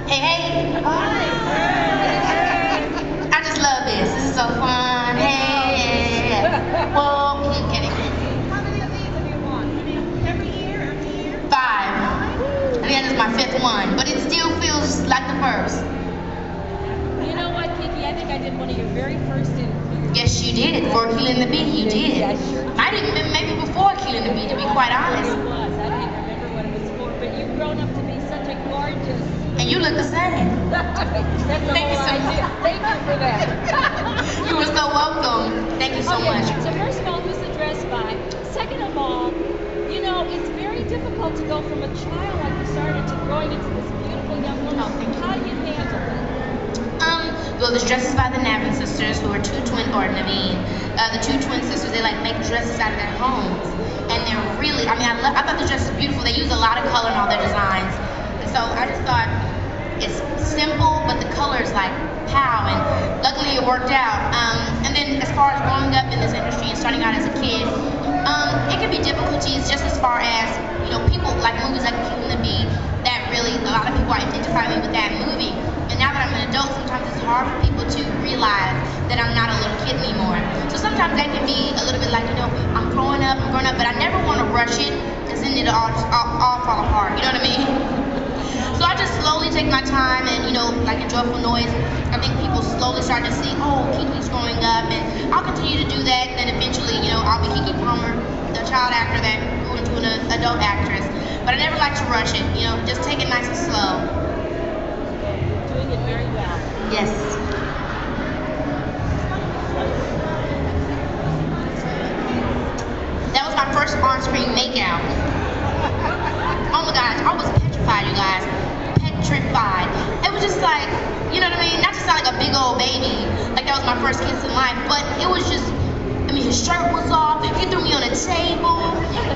Hey, hey. I just love this. This is so fun. Hey. Well, kidding. How many of these have you won? Every year? 5. I think this is my 5th one, but it still feels like the first. You know what, Keke? I think I did one of your very first interviews. Yes, you did. For Killing the Bee, you did. Yeah, sure. Might even been maybe before Killing the Bee, to be quite honest. It was. I don't even remember what it was for, but you've grown up to be such a gorgeous. And you look the same. That's the Thank you whole so idea. much. Thank you for that. You were so welcome. Thank you so much. So first of all, who's the dress by? Second of all, you know, it's very difficult to go from a child like you started to growing into this beautiful young woman. Oh, thank you. How do you handle that? Well, there's dresses by the Naacp sisters, who are the 2 twin sisters. They like make dresses out of their homes, and they're really. I mean, I thought the dress was beautiful. They use a lot of color in all their designs, and so I just thought it's simple, but the color is like pow, and luckily it worked out. And then as far as growing up in this industry and starting out as a kid, it can be difficulties just as far as, you know, people like movies like Killing the Bee, that really, a lot of people identify me with that movie. And now that I'm an adult, sometimes it's hard for people to realize that I'm not a little kid anymore. So sometimes that can be a little bit like, you know, I'm growing up, but I never want to rush it, because then it'll all fall apart, you know what I mean? So I just slowly take my time and, you know, like in Joyful Noise, I think people slowly start to see, oh, Keke's growing up, and I'll continue to do that, and then eventually, you know, I'll be Keke Palmer, the child actor that grew into an adult actress. But I never like to rush it, you know, just take it nice and slow. Doing it very well. Yes. That was my first on-screen makeout. Oh my gosh, I was petrified, you guys. Petrified. It was just like, you know what I mean? Not to sound like a big old baby, like that was my first kiss in life, but it was just, I mean, his shirt was off, he threw me on a table,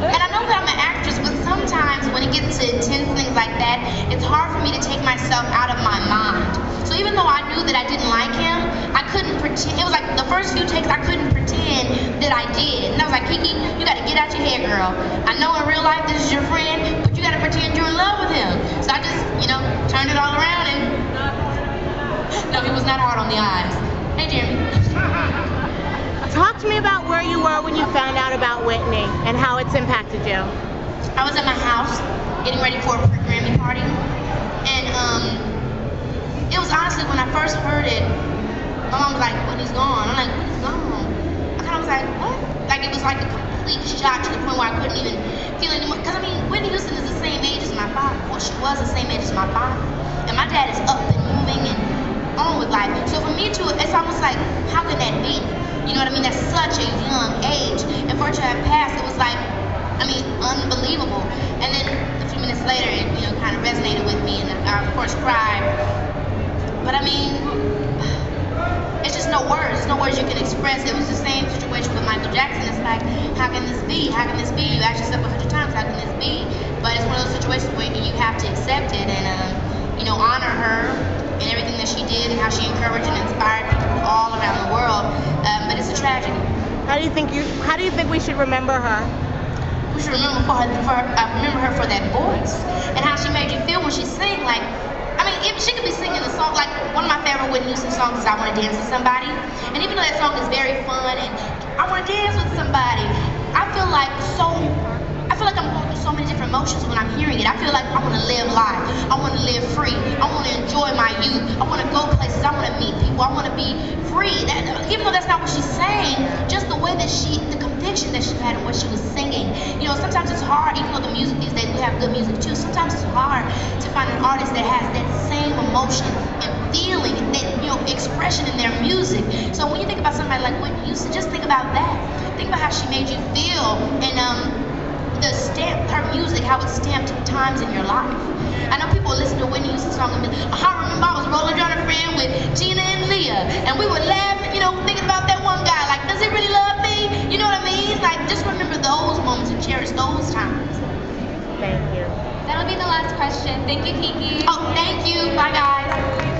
and I know that I'm an actress, but sometimes when it gets to intense things like that, it's hard for me to take myself out of my mind. So even though I knew that I didn't like him, I couldn't pretend. It was like the first few takes I couldn't pretend that I did. And I was like, Keke, you gotta get out your head, girl. I know in real life this is your friend, but you gotta pretend you're in love with him. So I just, you know, turned it all around and no, he was not hard on the eyes. Hey, Jeremy. Talk to me about where you were when you found out about Whitney and how it's impacted you. I was at my house getting ready for a pre-Grammy party, and it was honestly when I first heard it, my mom was like, Whitney's gone. I'm like, Whitney's gone. I kind of was like, what? Like it was like a complete shock to the point where I couldn't even feel anymore. Because I mean, Whitney Houston is the same age as my father. Well, she was the same age as my father, and my dad is up and moving and on with life. So for me to, it's almost like, how can that be? You know what I mean? That's such a young age. And for her to have passed, it was like, I mean, unbelievable. And then a few minutes later, it, you know, kind of resonated with me, and I, of course, cried. But I mean, it's just no words. There's no words you can express. It was the same situation with Michael Jackson. It's like, how can this be? How can this be? You ask yourself 100 times, how can this be? But it's one of those situations where you have to accept it and, you know, honor her and everything that she did and how she encouraged and inspired people all around the world. But it's a tragedy. How do you think we should remember her? We should remember her for that voice and how she made you feel when she sang. Like, I mean, if she could be singing a song, like one of my favorite Whitney Houston songs is I Want to Dance with Somebody. And even though that song is very fun and I want to dance with somebody, I feel like I'm going through so many different emotions when I'm hearing it. I feel like I want to live life. I want to live free. I want to enjoy my youth. I want to go places. I want to meet people. I want to be free. Even though that's not what she's saying, just the way that the conviction that she had in what she was singing. You know, sometimes it's hard, even though the music these days, we have good music too, sometimes it's hard to find an artist that has that same emotion and feeling and that, you know, expression in their music. So when you think about somebody like Whitney Houston, just think about that. Think about how she made you feel, and her music, how it stamped times in your life. I know people listen to Whitney Houston song and be like, I remember I was rolling down a friend with Gina and Leah, and we were laughing, you know, thinking about that one guy, like, does he really love me? You know what I mean? Like, just remember those moments and cherish those times. Thank you. That'll be the last question. Thank you, Keke. Oh, thank you. Bye, guys.